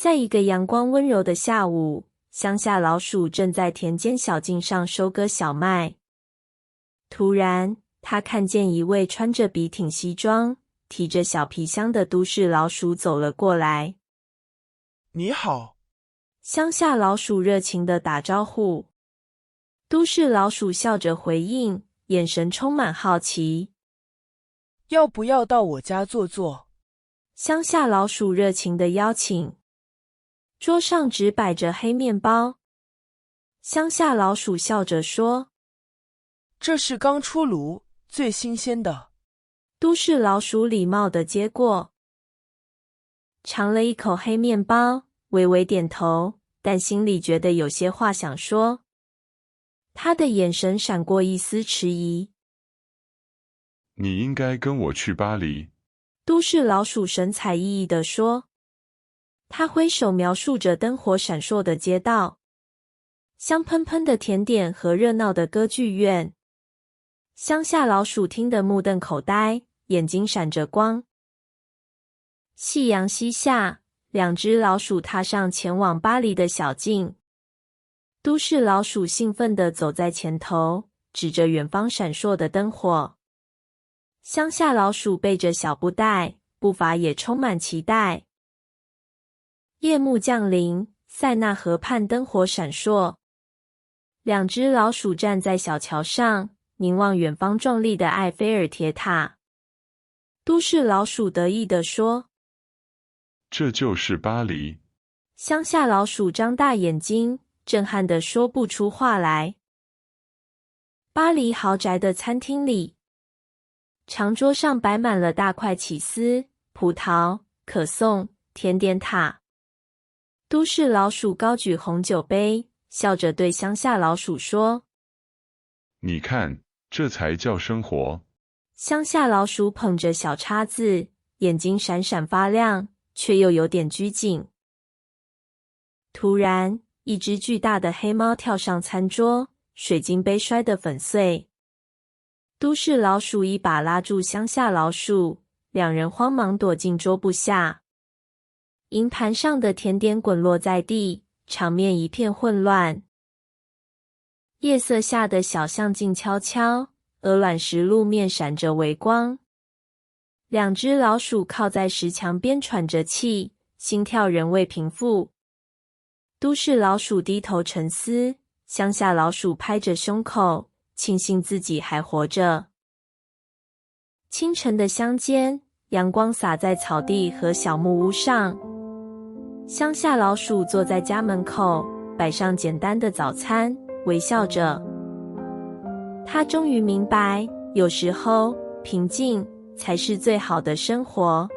在一个阳光温柔的下午，乡下老鼠正在田间小径上收割小麦。突然，他看见一位穿着笔挺西装、提着小皮箱的都市老鼠走了过来。你好，乡下老鼠热情地打招呼。都市老鼠笑着回应，眼神充满好奇。要不要到我家坐坐？乡下老鼠热情地邀请。桌上只摆着黑面包。乡下老鼠笑着说：“这是刚出炉，最新鲜的。”都市老鼠礼貌地接过，尝了一口黑面包，微微点头，但心里觉得有些话想说。他的眼神闪过一丝迟疑。你应该跟我去巴黎。都市老鼠神采奕奕地说。他挥手描述着灯火闪烁的街道，香喷喷的甜点和热闹的歌剧院。乡下老鼠听得目瞪口呆，眼睛闪着光。夕阳西下，两只老鼠踏上前往巴黎的小径。都市老鼠兴奋地走在前头，指着远方闪烁的灯火。乡下老鼠背着小布袋，步伐也充满期待。夜幕降临，塞纳河畔灯火闪烁。两只老鼠站在小桥上，凝望远方壮丽的埃菲尔铁塔。都市老鼠得意地说：“这就是巴黎。”乡下老鼠张大眼睛，震撼地说不出话来。巴黎豪宅的餐厅里，长桌上摆满了大块起司、葡萄、可颂、甜点塔。都市老鼠高举红酒杯，笑着对乡下老鼠说：“你看，这才叫生活。”乡下老鼠捧着小叉子，眼睛闪闪发亮，却又有点拘谨。突然，一只巨大的黑猫跳上餐桌，水晶杯摔得粉碎。都市老鼠一把拉住乡下老鼠，两人慌忙躲进桌布下。银盘上的甜点滚落在地，场面一片混乱。夜色下的小巷静悄悄，鹅卵石路面闪着微光。两只老鼠靠在石墙边喘着气，心跳仍未平复。都市老鼠低头沉思，乡下老鼠拍着胸口，庆幸自己还活着。清晨的乡间，阳光洒在草地和小木屋上。乡下老鼠坐在家门口，摆上简单的早餐，微笑着。他终于明白，有时候平静才是最好的生活。